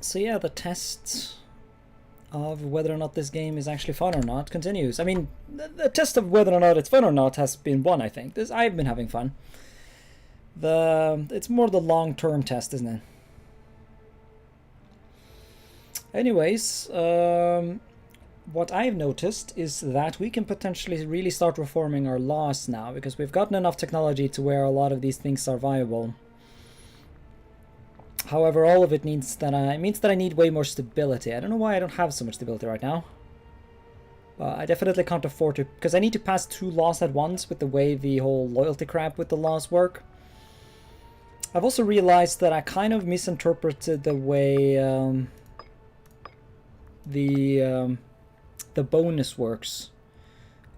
So yeah, the test of whether or not this game is actually fun or not continues. I mean, the test of whether or not it's fun or not has been won, I think. I've been having fun. It's more the long-term test, isn't it? Anyways, what I've noticed is that we can potentially really start reforming our laws now, because we've gotten enough technology to where a lot of these things are viable. However, all of it means that I need way more stability. I don't know why I don't have so much stability right now. I definitely can't afford to, because I need to pass 2 laws at once with the way the whole loyalty crap with the laws work. I've also realized that I kind of misinterpreted the way the bonus works.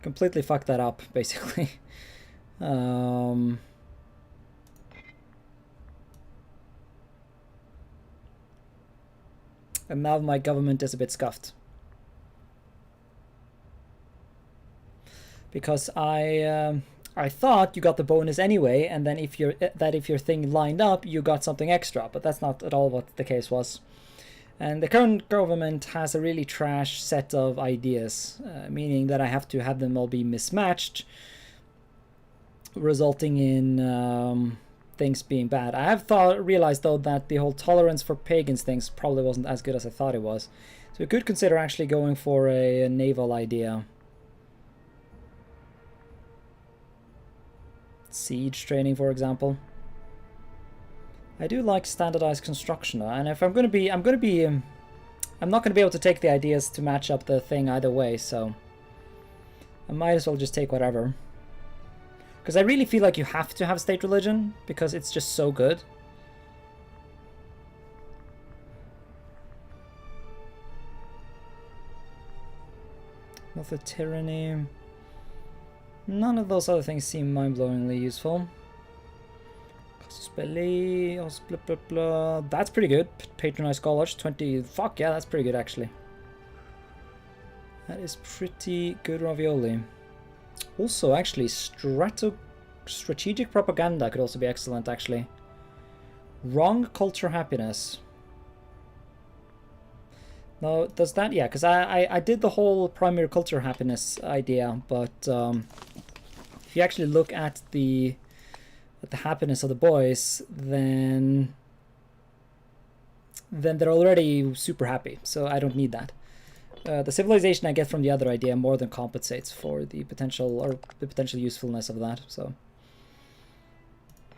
Completely fucked that up, basically. And now my government is a bit scuffed. Because I thought you got the bonus anyway, and then if your thing lined up, you got something extra. But that's not at all what the case was. And the current government has a really trash set of ideas, meaning that I have to have them all be mismatched, resulting in things being bad. I have realized though that the whole tolerance for pagans things probably wasn't as good as I thought it was. So we could consider actually going for a naval idea. Siege training, for example. I do like standardized construction, and if I'm not going to be able to take the ideas to match up the thing either way, so I might as well just take whatever. Because I really feel like you have to have state religion, because it's just so good. Method tyranny. None of those other things seem mind-blowingly useful. Belly, blah, blah, blah. That's pretty good. Patronize scholars, 20. Fuck yeah, that's pretty good actually. That is pretty good ravioli. Also, actually, strategic propaganda could also be excellent, actually. Wrong culture happiness. No, does that? Yeah, because I did the whole primary culture happiness idea, but if you actually look at the happiness of the boys, then they're already super happy, so I don't need that. The civilization I get from the other idea more than compensates for the potential usefulness of that, so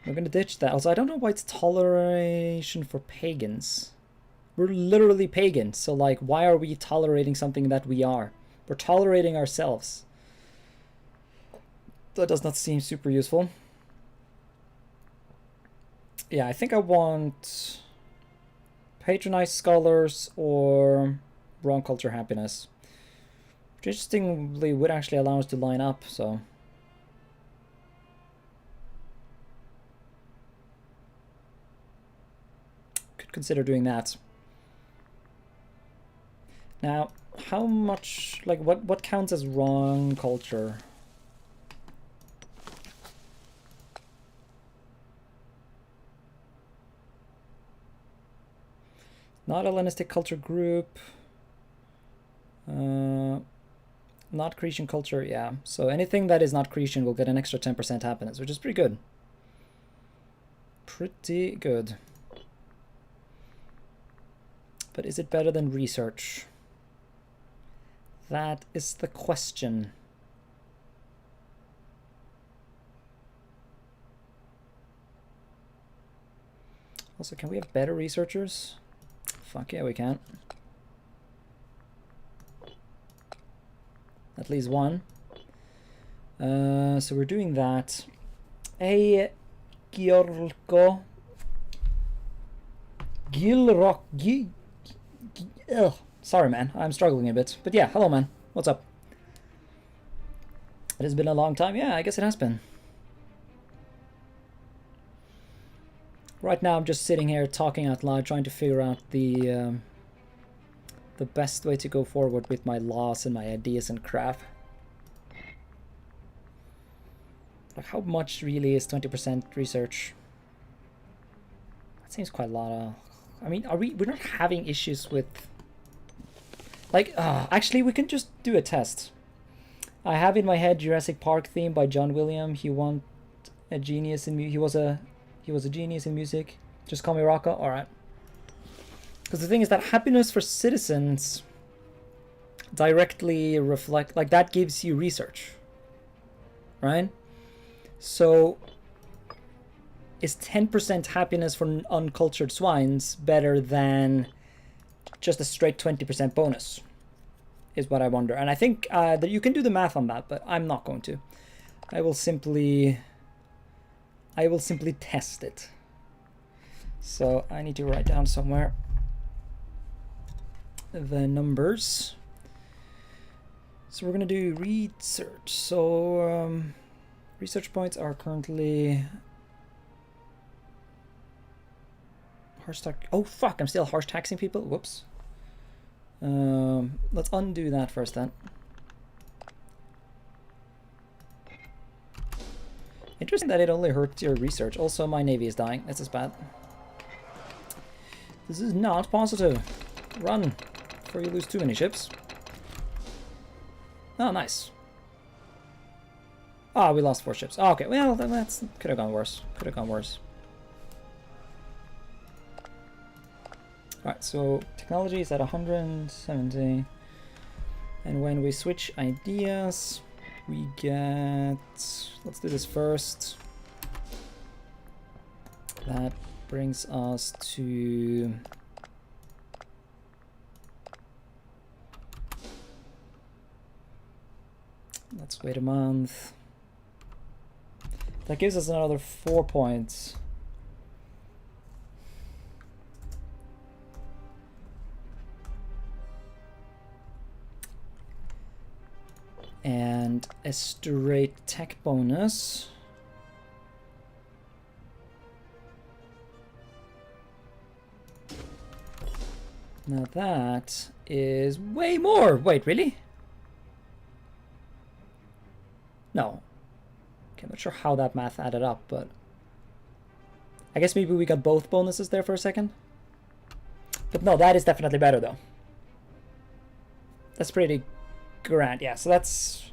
we're gonna ditch that. Also, I don't know why it's toleration for pagans. We're literally pagan, so like, why are we tolerating something that we are? We're tolerating ourselves. That does not seem super useful. Yeah, I think I want patronize scholars or wrong culture happiness. Which interestingly would actually allow us to line up, so. Could consider doing that. Now, how much, like, what counts as wrong culture? Not a Hellenistic culture group. Not Cretan culture, yeah. So anything that is not Cretan will get an extra 10% happiness, which is pretty good. Pretty good. But is it better than research? That is the question. Also, can we have better researchers? Fuck yeah, we can. At least one. So we're doing that. Hey, Gilrock. Sorry, man. I'm struggling a bit. But yeah, hello, man. What's up? It has been a long time. Yeah, I guess it has been. Right now, I'm just sitting here talking out loud, trying to figure out the best way to go forward with my laws and my ideas and crap. Like, how much really is 20% research? That seems quite a lot of I mean, we're not having issues with... Like, actually, we can just do a test. I have in my head Jurassic Park theme by John Williams. He was a genius in he was a genius in music. Just call me Rocco. All right. Because the thing is that happiness for citizens directly reflect, like, that gives you research, right? So is 10% happiness for uncultured swines better than just a straight 20% bonus, is what I wonder. And I think that you can do the math on that, but I'm not going to. I will simply test it. So I need to write down somewhere the numbers. So we're gonna do research. So research points are currently harsh tax. Oh fuck! I'm still harsh taxing people. Whoops. Let's undo that first then. Interesting that it only hurts your research. Also, my navy is dying. This is bad. This is not positive. Run before you lose too many ships. Oh, nice. Ah, we lost 4 ships. Oh, okay, well, that's could have gone worse. Could have gone worse. Alright, so technology is at 170. And when we switch ideas, we get... Let's do this first. That brings us to... Let's wait a month. That gives us another 4 points. And a straight tech bonus. Now that is way more. Wait, really? No. Okay, I'm not sure how that math added up, but I guess maybe we got both bonuses there for a second. But no, that is definitely better though. That's pretty grand. Yeah, so that's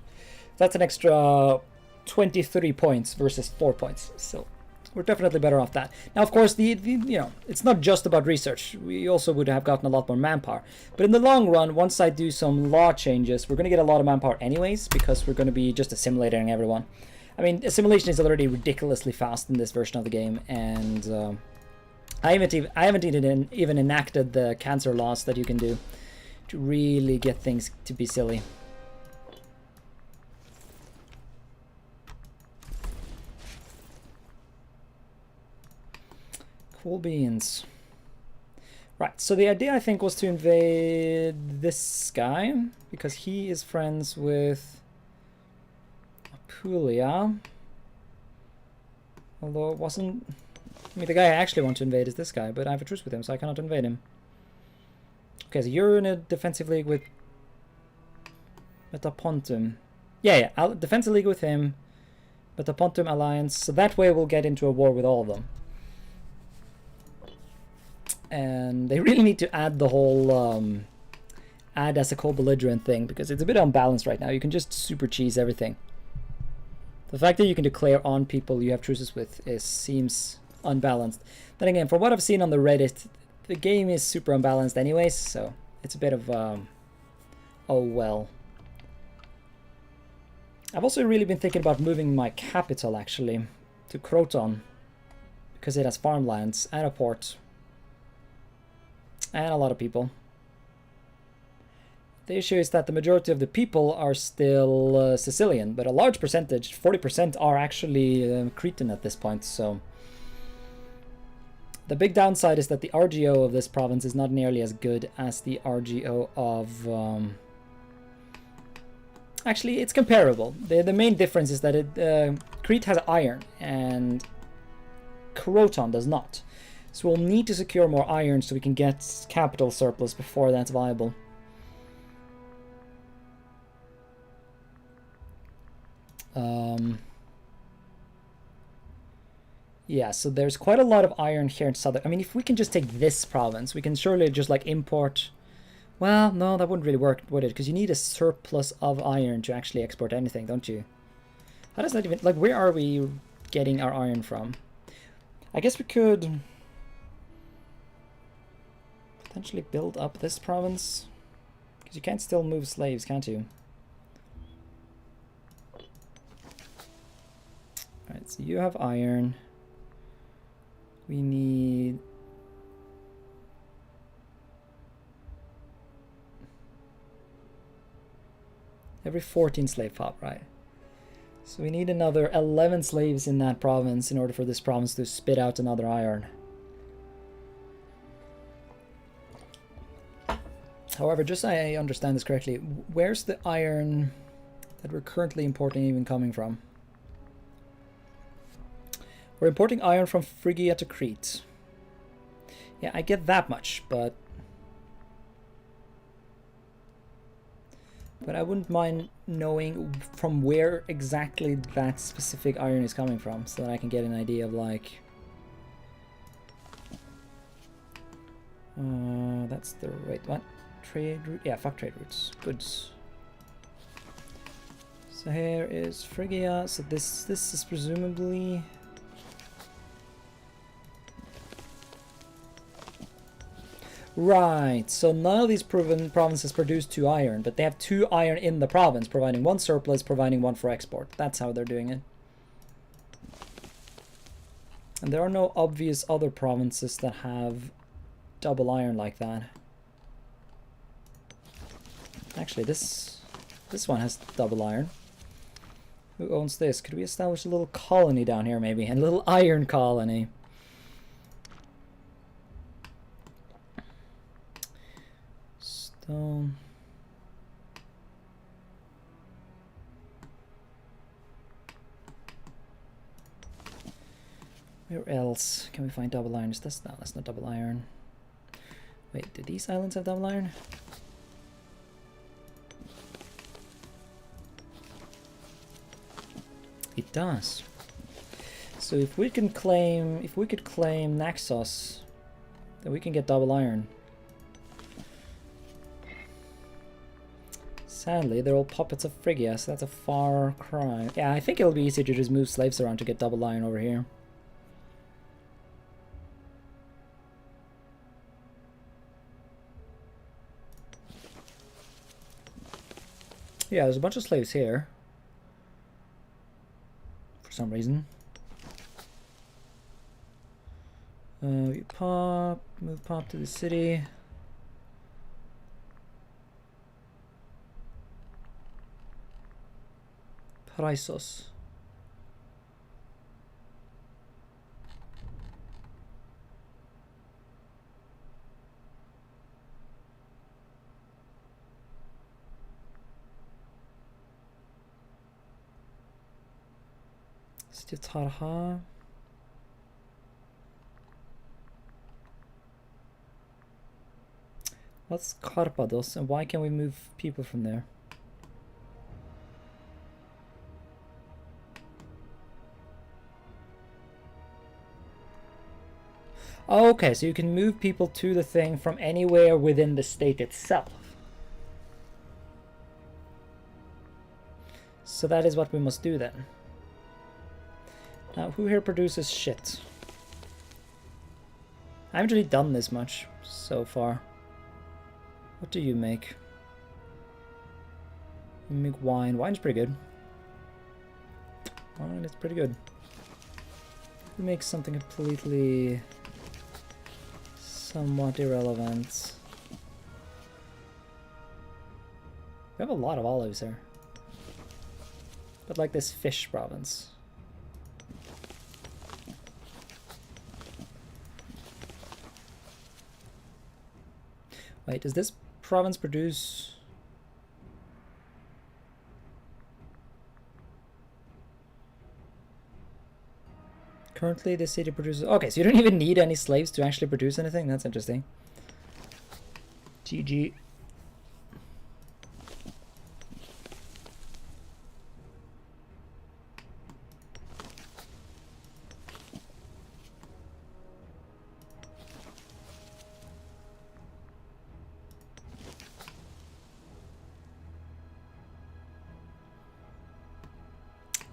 an extra 23 points versus 4 points. So we're definitely better off that. Now, of course, the you know, it's not just about research. We also would have gotten a lot more manpower. But in the long run, once I do some law changes, we're going to get a lot of manpower anyways, because we're going to be just assimilating everyone. I mean, assimilation is already ridiculously fast in this version of the game, and I haven't even enacted the cancer laws that you can do to really get things to be silly. Cool beans. Right, so the idea I think was to invade this guy, because he is friends with Apulia. Although it wasn't... I mean, the guy I actually want to invade is this guy, but I have a truce with him, so I cannot invade him. Okay, so you're in a defensive league with Metapontum. Yeah, defensive league with him. Metapontum alliance. So that way we'll get into a war with all of them. And they really need to add the whole add as a co-belligerent thing, because it's a bit unbalanced right now. You can just super cheese everything. The fact that you can declare on people you have truces with seems unbalanced. Then again, from what I've seen on the Reddit, the game is super unbalanced anyways, so it's a bit of oh well. I've also really been thinking about moving my capital actually to Croton, because it has farmlands and a port and a lot of people. The issue is that the majority of the people are still Sicilian, but a large percentage, 40%, are actually Cretan at this point, so... The big downside is that the RGO of this province is not nearly as good as the RGO of... Actually, it's comparable. The main difference is that Crete has iron, and Croton does not. So we'll need to secure more iron so we can get capital surplus before that's viable. Yeah, so there's quite a lot of iron here in southern. I mean, if we can just take this province, we can surely just like import. Well, no, that wouldn't really work, would it? Because you need a surplus of iron to actually export anything, don't you? How does that even, like, where are we getting our iron from? I guess we could potentially build up this province. Because you can't still move slaves, can't you? Alright, so you have iron. We need... every 14 slave pop, right? So we need another 11 slaves in that province in order for this province to spit out another iron. However, just so I understand this correctly, where's the iron that we're currently importing even coming from? We're importing iron from Phrygia to Crete. Yeah, I get that much, but I wouldn't mind knowing from where exactly that specific iron is coming from, so that I can get an idea of like... that's the... wait, what? Trade route? Yeah, fuck trade routes. Goods. So here is Phrygia, so this is presumably... Right, so none of these provinces produce 2 iron, but they have 2 iron in the province, providing 1 surplus, providing 1 for export. That's how they're doing it. And there are no obvious other provinces that have double iron like that. Actually, this one has double iron. Who owns this? Could we establish a little colony down here, maybe? A little iron colony. Stone. Where else can we find double iron? Is this? No, that's not double iron. Wait, do these islands have double iron? It does. So if we can claim, if we could claim Naxos, then we can get double iron. Sadly, they're all puppets of Phrygia, so that's a far cry. Yeah, I think it'll be easier to just move slaves around to get double iron over here. Yeah, there's a bunch of slaves here. For some reason. You pop, move pop to the city. Piracy. City of Tarha. What's Carpados and why can we move people from there? Oh, okay, so you can move people to the thing from anywhere within the state itself. So that is what we must do then. Now, who here produces shit? I haven't really done this much so far. What do you make? You make wine. Wine's pretty good. Wine is pretty good. We make something completely... somewhat irrelevant. We have a lot of olives here. But like this fish province. Wait, does this province produce... Currently the city produces... Okay, so you don't even need any slaves to actually produce anything? That's interesting. GG.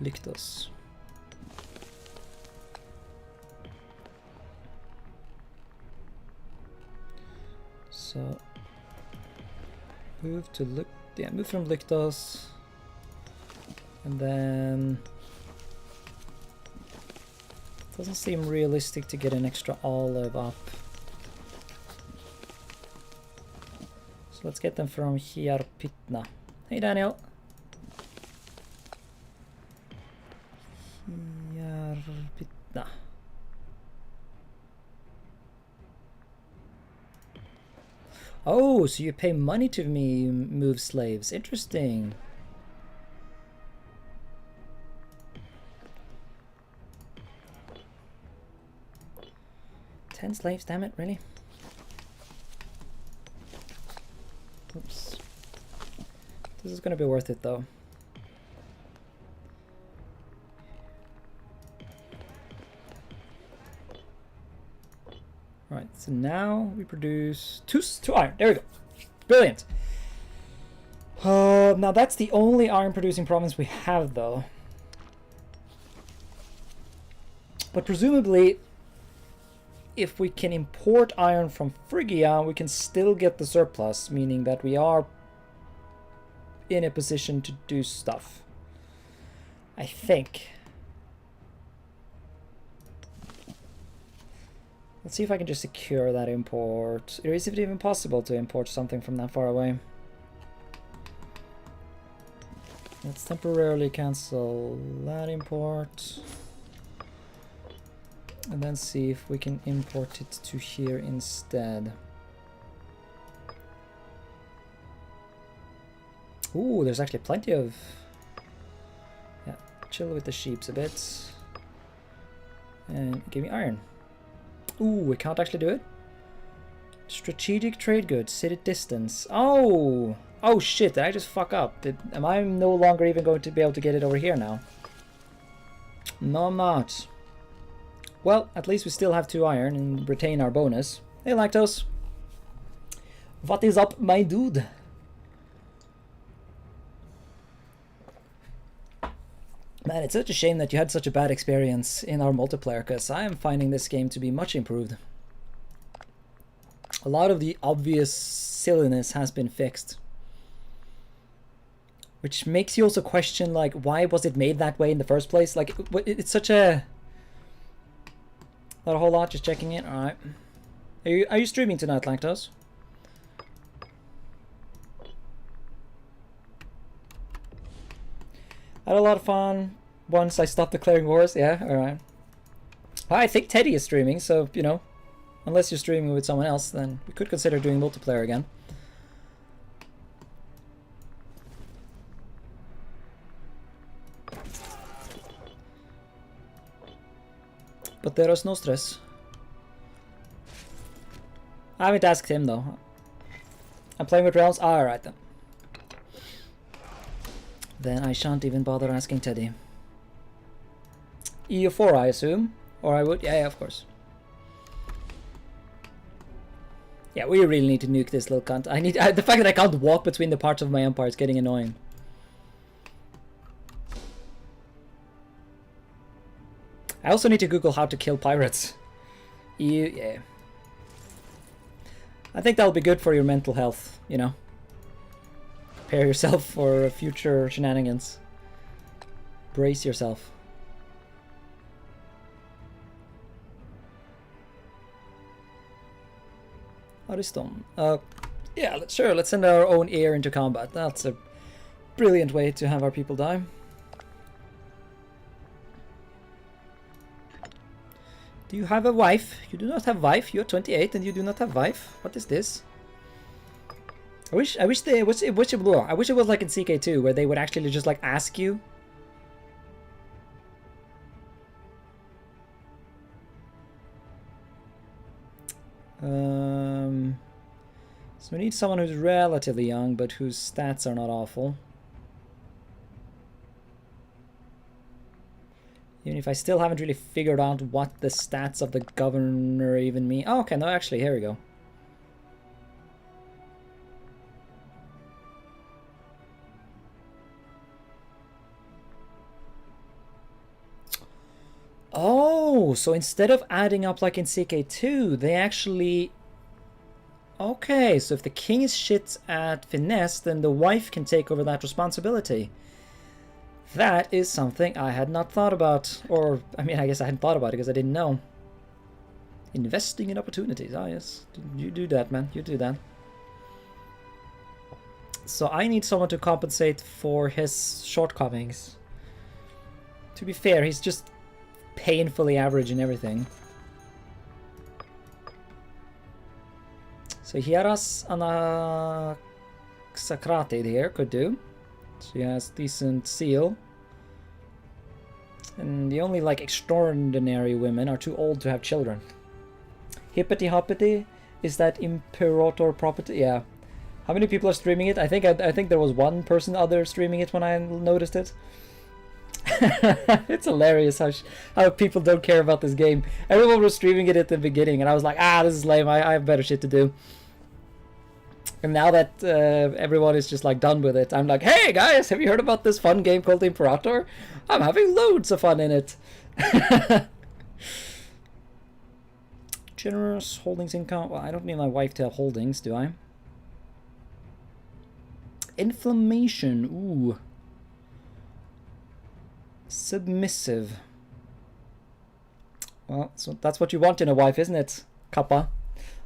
Lictos. So move to move from Lictos, and then doesn't seem realistic to get an extra olive up. So let's get them from Hiarpitna. Hey Daniel. Hiarpitna. Oh, so you pay money to me move slaves. Interesting. Ten slaves, damn it, really? Oops. This is gonna be worth it though. Right, so now we produce two iron. There we go. Brilliant. Now that's the only iron producing province we have though. But presumably, if we can import iron from Phrygia, we can still get the surplus, meaning that we are in a position to do stuff. I think. Let's see if I can just secure that import. Or is it even possible to import something from that far away? Let's temporarily cancel that import. And then see if we can import it to here instead. Ooh, there's actually plenty of... Yeah, chill with the sheeps a bit. And give me iron. Ooh, we can't actually do it. Strategic trade goods, city distance. Oh! Oh shit, did I just fuck up? Am I no longer even going to be able to get it over here now? No, I'm not. Well, at least we still have 2 iron and retain our bonus. Hey, Lactose. What is up, my dude? Man, it's such a shame that you had such a bad experience in our multiplayer, because I am finding this game to be much improved. A lot of the obvious silliness has been fixed. Which makes you also question, like, why was it made that way in the first place? Like, it's such a... Not a whole lot, just checking it. Alright. Are you streaming tonight, Lactose? I had a lot of fun once I stopped declaring wars. Yeah, alright. I think Teddy is streaming, so, you know, unless you're streaming with someone else, then we could consider doing multiplayer again. But there is no stress. I haven't asked him though. I'm playing with Realms? Alright then. Then I shan't even bother asking Teddy. EU4 I assume? Or I would? Yeah, of course. Yeah, we really need to nuke this little cunt. The fact that I can't walk between the parts of my empire is getting annoying. I also need to Google how to kill pirates. Yeah. I think that'll be good for your mental health, you know. Prepare yourself for future shenanigans. Brace yourself. Ariston. Yeah, sure, let's send our own heir into combat. That's a brilliant way to have our people die. Do you have a wife? You do not have wife. You're 28 and you do not have wife. What is this? I wish it was like in CK2 where they would actually just like ask you. So we need someone who's relatively young but whose stats are not awful. Even if I still haven't really figured out what the stats of the governor even mean. Oh, okay, no, actually, here we go. Oh, so instead of adding up like in CK2, they actually... Okay, so if the king is shit at finesse, then the wife can take over that responsibility. That is something I had not thought about. Or, I mean, I guess I hadn't thought about it because I didn't know. Investing in opportunities. Ah, yes. You do that, man. You do that. So I need someone to compensate for his shortcomings. To be fair, he's just painfully average in everything. So Hieras Anaxacrate here could do. She has decent seal. And the only like extraordinary women are too old to have children. Hippity Hoppity, is that Imperator property? Yeah. How many people are streaming it? I think there was one person other streaming it when I noticed it. It's hilarious how people don't care about this game. Everyone was streaming it at the beginning, and I was like, this is lame. I have better shit to do. And now that everyone is just like done with it, I'm like, hey guys, have you heard about this fun game called Imperator? I'm having loads of fun in it. Generous holdings income. Well, I don't need my wife to have holdings, do I? Inflammation. Ooh. Submissive. Well, so that's what you want in a wife, isn't it? Kappa.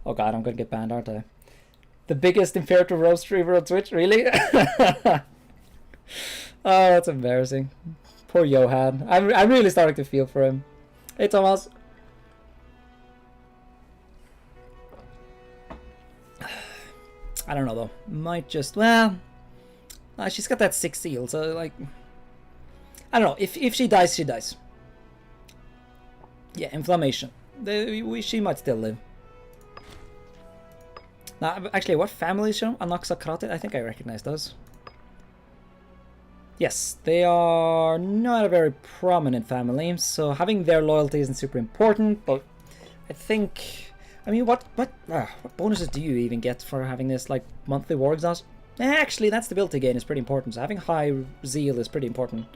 Oh god, I'm gonna get banned, aren't I? The biggest Imperator Rose streamer on Twitch, really? Oh, that's embarrassing. Poor Johan. I'm really starting to feel for him. Hey, Thomas. I don't know, though. Might just... Well... she's got that 6 seal, so, like... I don't know. If she dies, she dies. Yeah, inflammation. She might still live. Now, actually, what family is she from? Anaxacrate? I think I recognize those. Yes, they are not a very prominent family, so having their loyalty isn't super important, but I think... I mean, what bonuses do you even get for having this, like, monthly war exhaust? Actually, that stability gain is pretty important, so having high zeal is pretty important.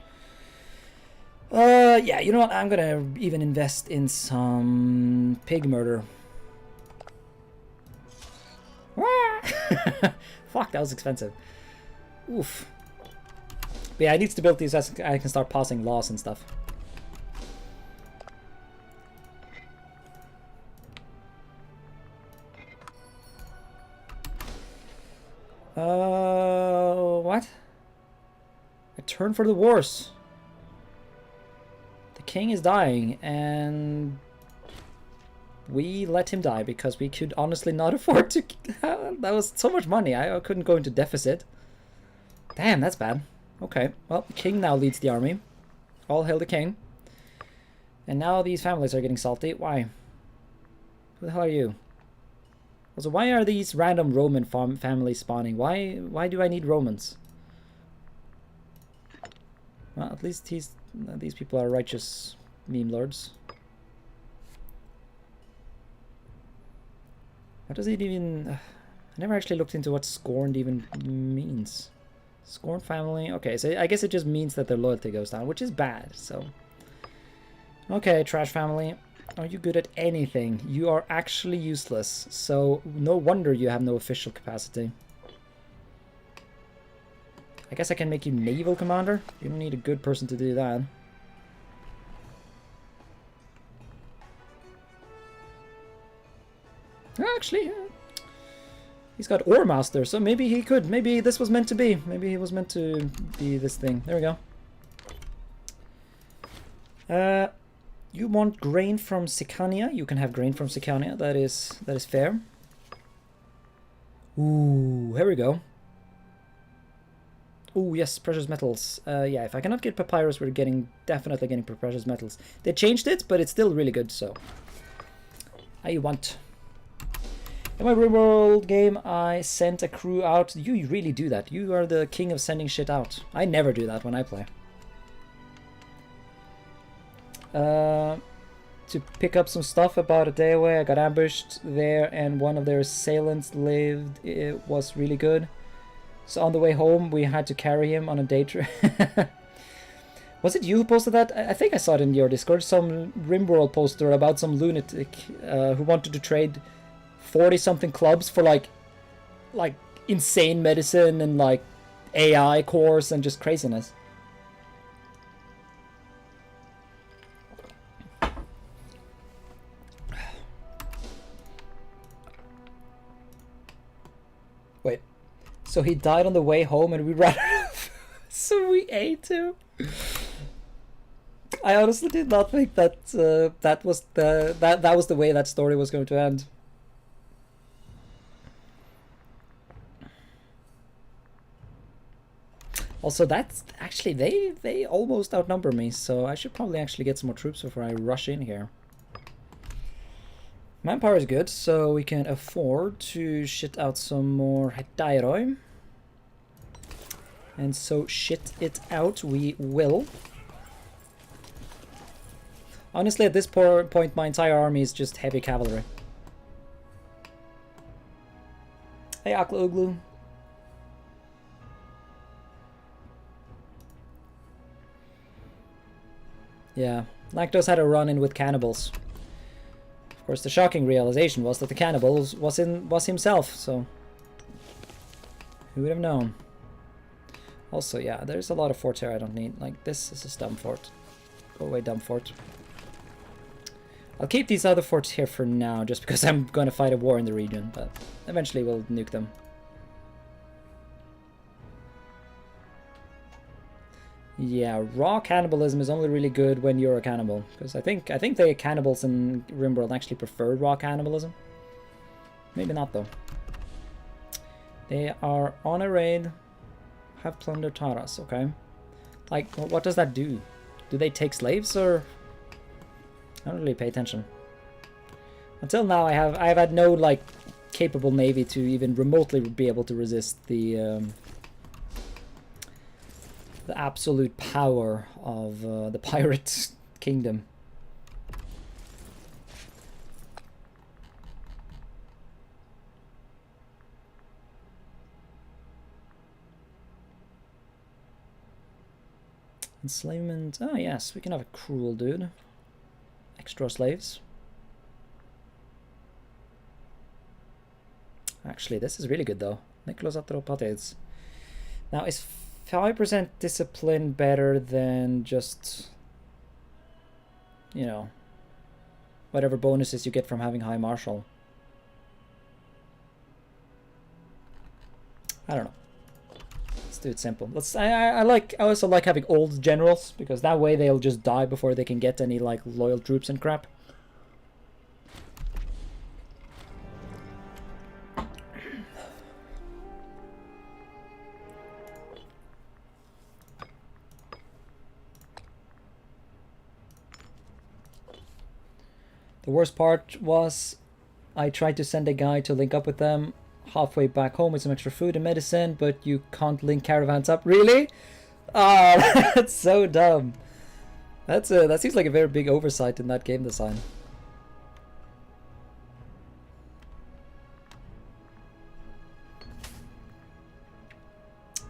Yeah, you know what? I'm gonna even invest in some pig murder. Fuck, that was expensive. Oof. But yeah, I need stability so I can start passing laws and stuff. What? A turn for the wars. The king is dying, and we let him die because we could honestly not afford to. That was so much money. I couldn't go into deficit. Damn, that's bad. Okay, well, the king now leads the army. All hail the king. And now these families are getting salty. Why? Who the hell are you? Also, why are these random Roman families spawning? Why do I need Romans? Well, at least these people are righteous meme lords. What does it even... I never actually looked into what scorned even means. Scorned family. Okay, so I guess it just means that their loyalty goes down, which is bad, so... Okay, trash family. Are you good at anything? You are actually useless, so no wonder you have no official capacity. I guess I can make you naval commander. You don't need a good person to do that. Actually, he's got Ore Master, so maybe he could. Maybe this was meant to be. Maybe he was meant to be this thing. There we go. You want grain from Sicania? You can have grain from Sicania. That is fair. Ooh, here we go. Ooh, yes, precious metals. Yeah, if I cannot get papyrus, we're definitely getting precious metals. They changed it, but it's still really good, so... I want... In my real world game, I sent a crew out. You really do that. You are the king of sending shit out. I never do that when I play. To pick up some stuff about a day away. I got ambushed there, and one of their assailants lived. It was really good. So on the way home, we had to carry him on a day trip. Was it you who posted that? I think I saw it in your Discord. Some RimWorld poster about some lunatic who wanted to trade 40-something clubs for like insane medicine and like AI cores and just craziness. Wait, so he died on the way home and we ran off, so we ate him. I honestly did not think that that was the way that story was going to end. Also, that's actually they almost outnumber me, so I should probably actually get some more troops before I rush in here. Manpower is good, so we can afford to shit out some more Dairoi. And so shit it out we will. Honestly, at this point, my entire army is just heavy cavalry. Hey, Akla Uglu. Yeah, Lactose had a run-in with cannibals. Of course, the shocking realization was that the cannibals was himself, so who would have known? Also, yeah, there's a lot of forts here I don't need. Like, this is a dumb fort. Go away, dumb fort. I'll keep these other forts here for now, just because I'm going to fight a war in the region, but eventually we'll nuke them. Yeah, raw cannibalism is only really good when you're a cannibal, because I think the cannibals in RimWorld actually prefer raw cannibalism. Maybe not though. They are on a raid. Have plundered Taras, okay. Like, what does that do? Do they take slaves or? I don't really pay attention. Until now, I've had no like capable navy to even remotely be able to resist the absolute power of the pirate kingdom. Enslavement. Oh yes, we can have a cruel dude. Extra slaves. Actually, this is really good though. Nicholas Atropatez. Now, is 5% discipline better than just, you know, whatever bonuses you get from having high marshal? I don't know. Let's do it simple. I also like having old generals, because that way they'll just die before they can get any like loyal troops and crap. The worst part was I tried to send a guy to link up with them halfway back home with some extra food and medicine, but you can't link caravans up. Really? Oh, that's so dumb. That seems like a very big oversight in that game design.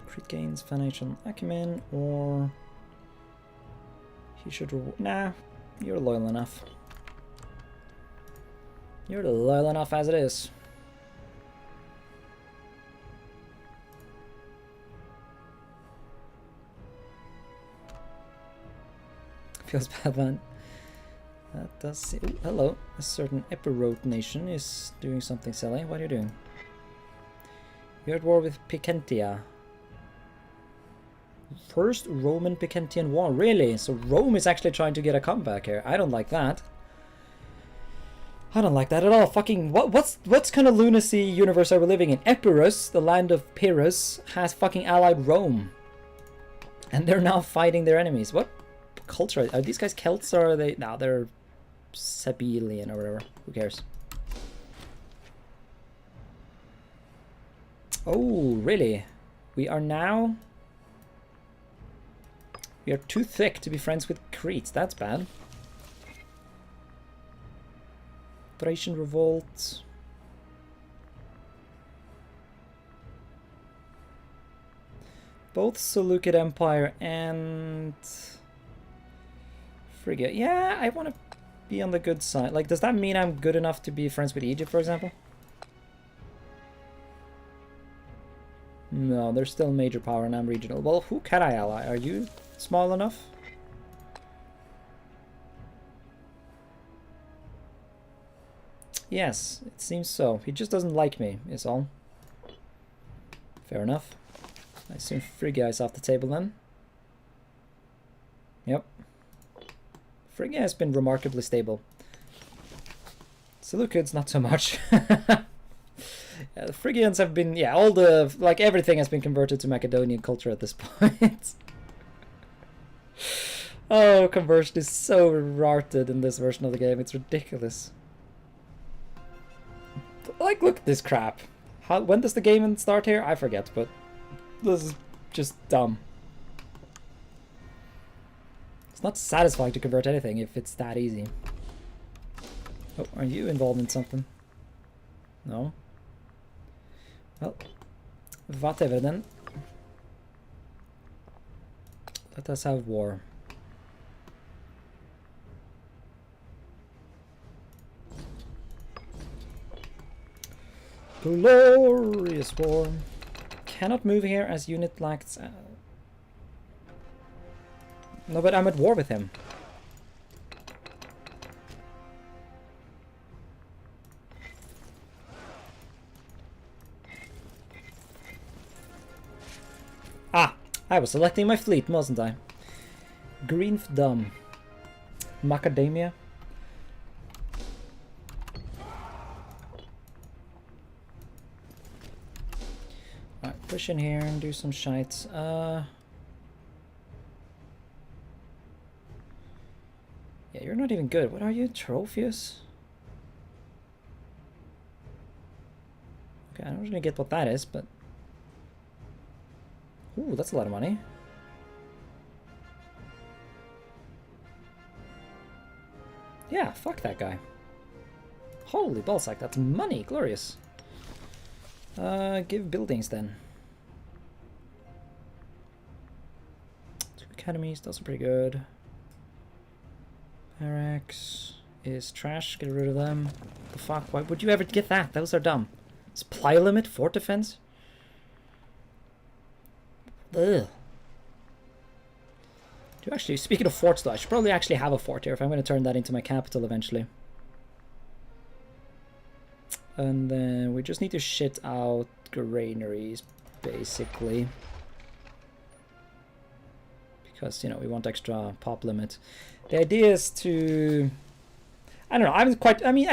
Crete gains financial acumen, or he should reward. Nah, you're loyal enough. You're loyal enough as it is. Feels bad, man. That does see. Ooh, hello. A certain Epirote nation is doing something silly. What are you doing? You're at war with Picentia. First Roman Picentian war. Really? So Rome is actually trying to get a comeback here. I don't like that. I don't like that at all. Fucking what's kind of lunacy universe are we living in? Epirus, the land of Pyrrhus, has fucking allied Rome, and they're now fighting their enemies. What culture are these guys? Celts, or are they? No, they're Sabellian or whatever. Who cares? Oh, really? We are too thick to be friends with Crete. That's bad. Thracian Revolt. Both Seleucid Empire and Frigga. Yeah, I want to be on the good side. Like, does that mean I'm good enough to be friends with Egypt, for example? No, they're still major power and I'm regional. Well, who can I ally? Are you small enough? Yes, it seems so. He just doesn't like me, is all. Fair enough. I assume Frigga is off the table then. Yep. Frigga has been remarkably stable. Seleucids, not so much. Yeah, the Phrygians have been, yeah, all the, like, everything has been converted to Macedonian culture at this point. Oh, conversion is so rarted in this version of the game, it's ridiculous. Like, look at this crap. When does the game start here? I forget, but this is just dumb. It's not satisfying to convert anything if it's that easy. Oh, are you involved in something? No? Well, whatever then. Let us have war. Glorious war. Cannot move here as unit lacks. No, but I'm at war with him. Ah, I was selecting my fleet, wasn't I? GreenFors. Macadamia. Alright, push in here and do some shites. Yeah, you're not even good. What are you? Trophius? Okay, I don't really get what that is, but... Ooh, that's a lot of money. Yeah, fuck that guy. Holy ballsack, that's money, glorious. Give buildings then. 2 academies, those are pretty good. Barracks is trash, get rid of them. The fuck, why would you ever get that? Those are dumb. Supply limit, fort defense? Ugh. Actually, speaking of forts though, I should probably actually have a fort here if I'm going to turn that into my capital eventually. And then we just need to shit out granaries, basically. Because, you know, we want extra pop limit. The idea is to... I don't know, I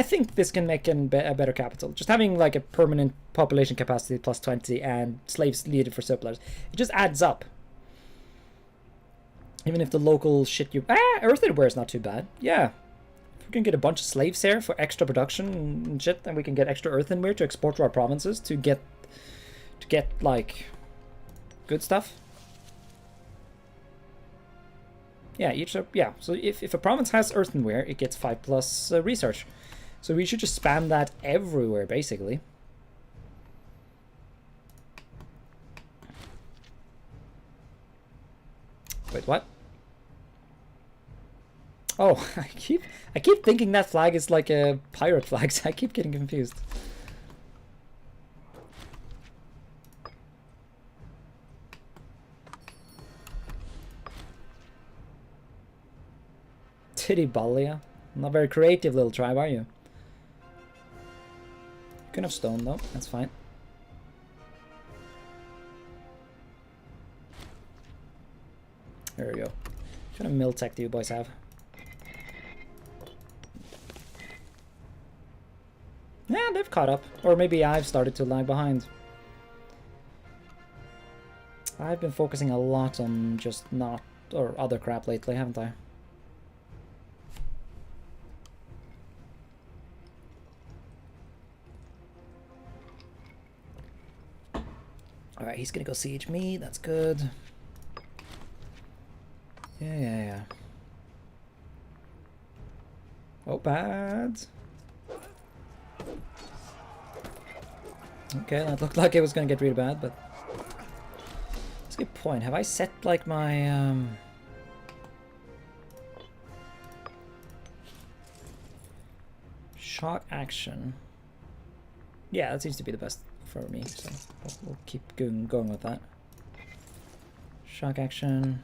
think this can make a better capital. Just having like a permanent population capacity plus 20 and slaves needed for surplus. It just adds up. Even if the local shit you... earthenware is not too bad. Yeah. If we can get a bunch of slaves here for extra production and shit, then we can get extra earthenware to export to our provinces to get like good stuff. Yeah, so if a province has earthenware, it gets 5+ research. So we should just spam that everywhere, basically. Wait, what? Oh, I keep thinking that flag is like a pirate flag, so I keep getting confused. Titibalia. Not very creative little tribe, are you? You can have stone though, that's fine. There we go. What kind of mill tech do you boys have? Yeah, they've caught up. Or maybe I've started to lag behind. I've been focusing a lot on just not... or other crap lately, haven't I? Alright, he's gonna go siege me, that's good. Yeah. Oh, bad. Okay, that looked like it was gonna get really bad, but... That's a good point. Have I set, like, my, Shock action. Yeah, that seems to be the best for me, so we'll keep going with that. Shock action.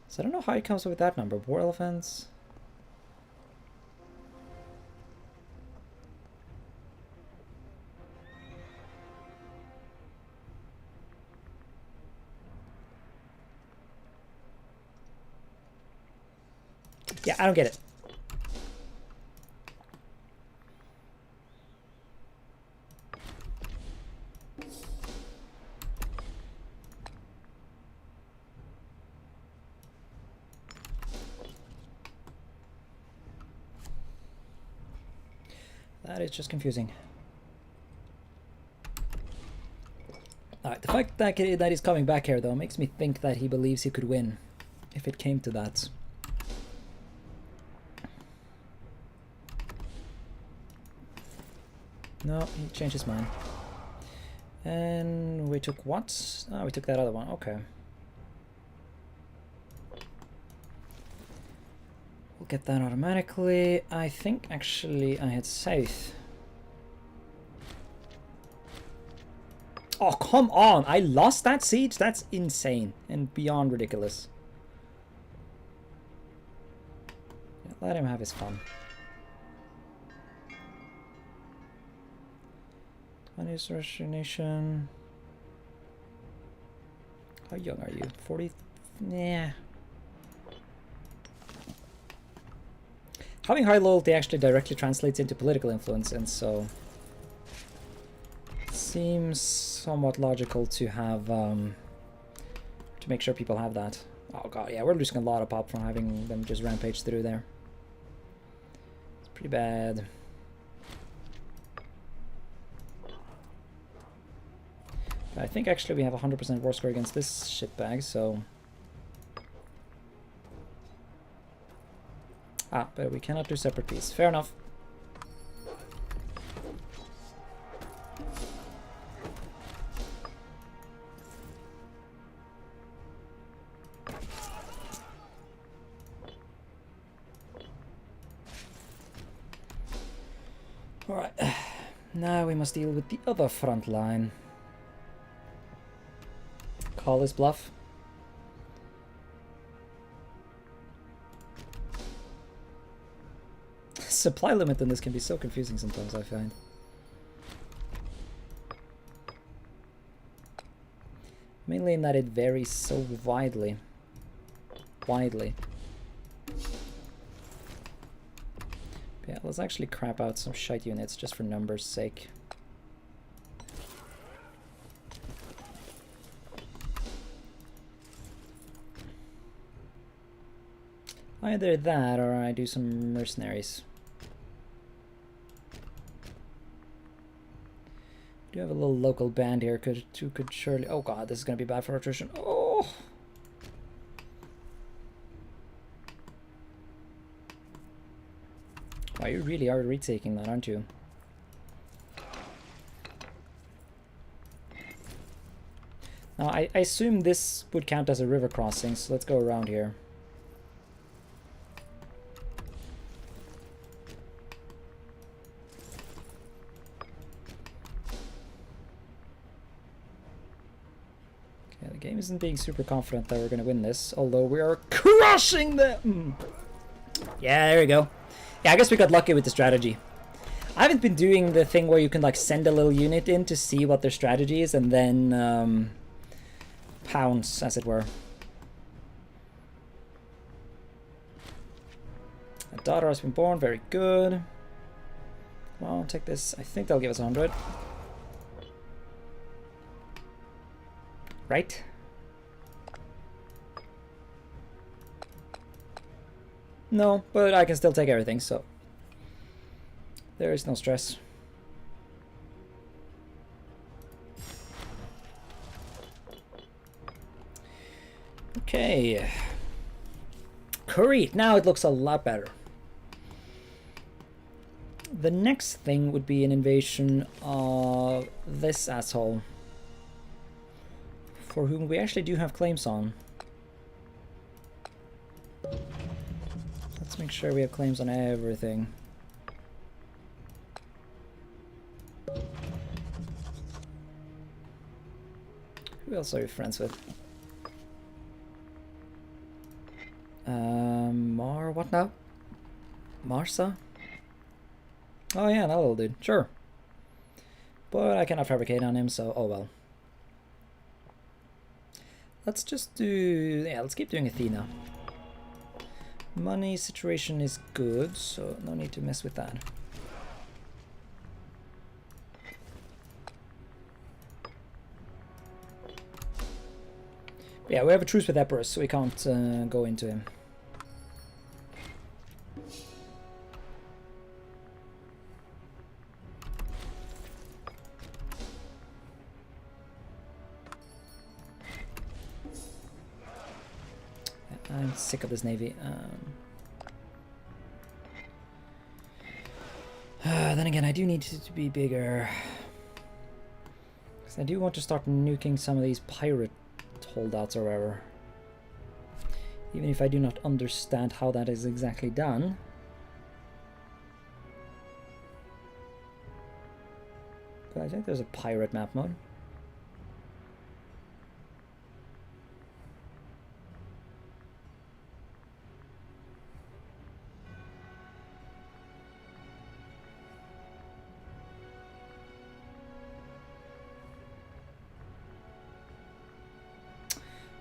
So I don't know how he comes up with that number. War elephants. Yeah, I don't get it. That is just confusing. Alright, the fact that he's coming back here, though, makes me think that he believes he could win, if it came to that. No, he changed his mind. And we took what? Oh, we took that other one, okay. We'll get that automatically. I think actually I had south. Oh, come on! I lost that siege? That's insane and beyond ridiculous. Yeah, let him have his fun. 20th Russian nation. How young are you? 40? Yeah. Having high loyalty actually directly translates into political influence, and so it seems somewhat logical to have to make sure people have that. Oh god, yeah, we're losing a lot of pop from having them just rampage through there. It's pretty bad. I think actually we have 100% war score against this shitbag, so... Ah, but we cannot do separate peace. Fair enough. Alright, now we must deal with the other front line. Call this bluff. Supply limit in this can be so confusing sometimes, I find. Mainly in that it varies so widely. Yeah, let's actually crap out some shite units just for numbers' sake. Either that or I do some mercenaries. Do have a little local band here could surely... Oh god, this is going to be bad for attrition. Oh! Wow, you really are retaking that, aren't you? Now, I assume this would count as a river crossing, so let's go around here. The game isn't being super confident that we're going to win this, although we are crushing them! Yeah, there we go. Yeah, I guess we got lucky with the strategy. I haven't been doing the thing where you can like send a little unit in to see what their strategy is and then pounce, as it were. A daughter has been born, very good. Come on, take this. I think they'll give us 100. Right? No, but I can still take everything, so there is no stress. Okay. Crete. Now it looks a lot better. The next thing would be an invasion of this asshole. for whom we actually do have claims on. Let's make sure we have claims on everything. Who else are you friends with? What now? Marsa? Oh yeah, that little dude. Sure. But I cannot fabricate on him, so oh well. Let's just do... yeah, let's keep doing Athena. Money situation is good, so no need to mess with that. Yeah, we have a truce with Epirus, so we can't go into him. I'm sick of this navy. Then again, I do need it to be bigger. Because I do want to start nuking some of these pirate holdouts or whatever. Even if I do not understand how that is exactly done. But I think there's a pirate map mode.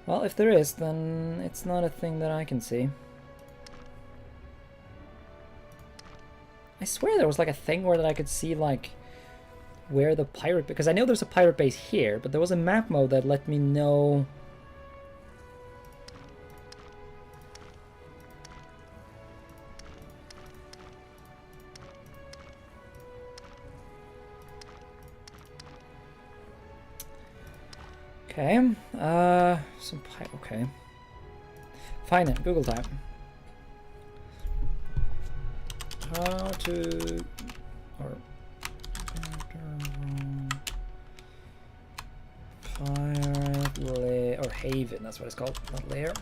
Well, if there is, then it's not a thing that I can see. I swear there was like a thing where that I could see like where the pirate... because I know there's a pirate base here, but there was a map mode that let me know... Okay, okay. Fine then, Google time. How to... or... pirate lair... or haven, that's what it's called, not lair.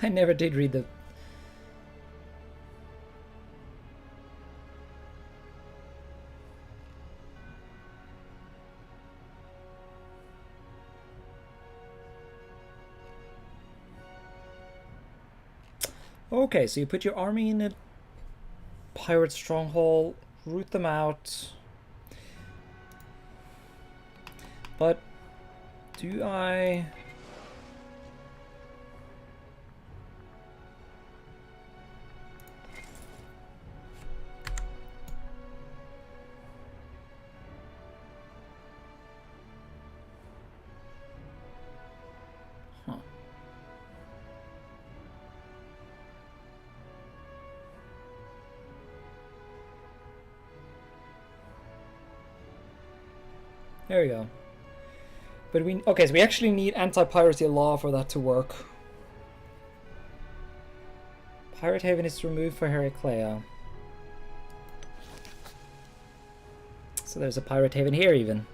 I never did read the... Okay, so you put your army in a pirate stronghold, root them out. But do I... There we go. But we... okay, so we actually need anti-piracy law for that to work. Pirate Haven is removed for Heraclea. So there's a Pirate Haven here even.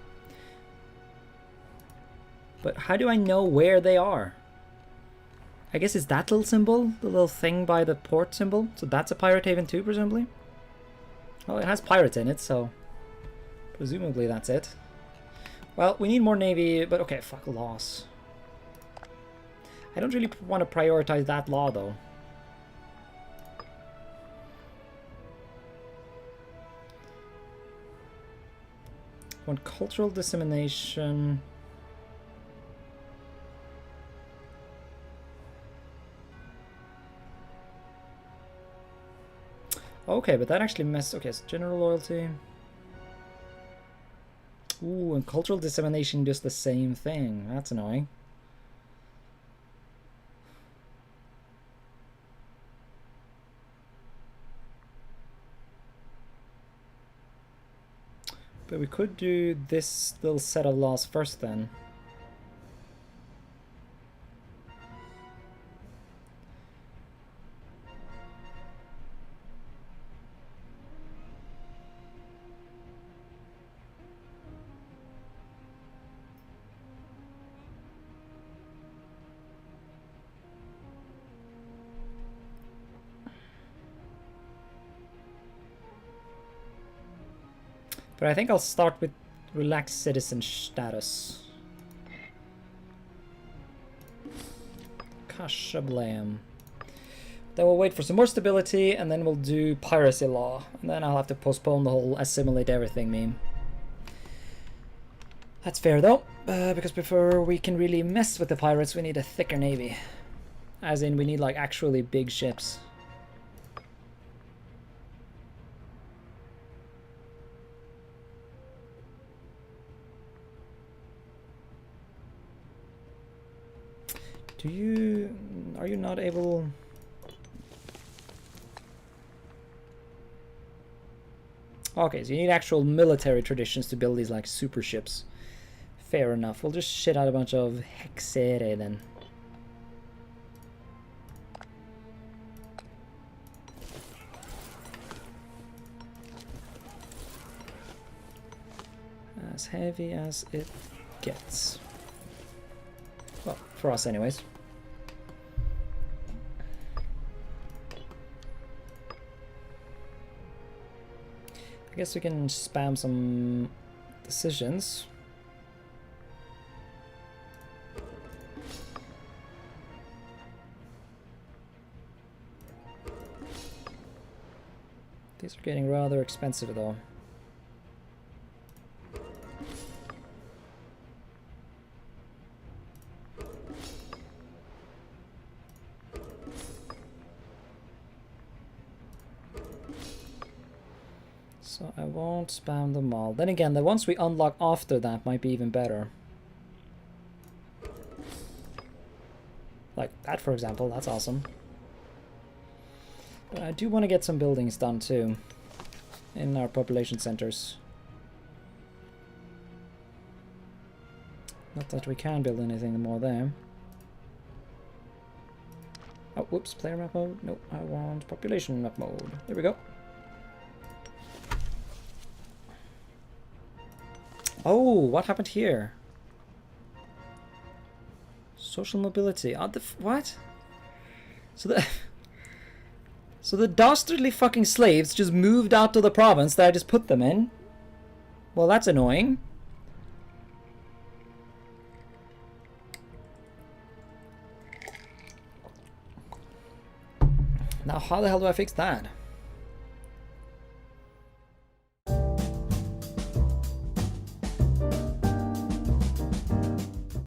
But how do I know where they are? I guess it's that little symbol, the little thing by the port symbol. So that's a Pirate Haven too, presumably. Well, it has pirates in it, so presumably that's it. Well, we need more navy, but okay, fuck laws. I don't really want to prioritize that law, though. I want cultural dissemination. Okay, but that actually messed... okay, so general loyalty. Ooh, and cultural dissemination does the same thing. That's annoying. But we could do this little set of laws first then. But I think I'll start with relaxed citizen status. Kashablam. Then we'll wait for some more stability, and then we'll do piracy law. And then I'll have to postpone the whole assimilate everything meme. That's fair though, because before we can really mess with the pirates, we need a thicker navy. As in, we need like actually big ships. Are you not able? Okay, so you need actual military traditions to build these like super ships. Fair enough. We'll just shit out a bunch of hexere then. As heavy as it gets. Well, for us anyways. I guess we can spam some decisions. These are getting rather expensive though. So I won't spam them all. Then again, the ones we unlock after that might be even better. Like that, for example, that's awesome. But I do want to get some buildings done too in our population centers. Not that we can build anything more there. Oh, whoops, player map mode. Nope, I want population map mode. There we go. Oh, what happened here? Social mobility. Oh, what? So the dastardly fucking slaves just moved out to the province that I just put them in? Well, that's annoying. Now, how the hell do I fix that?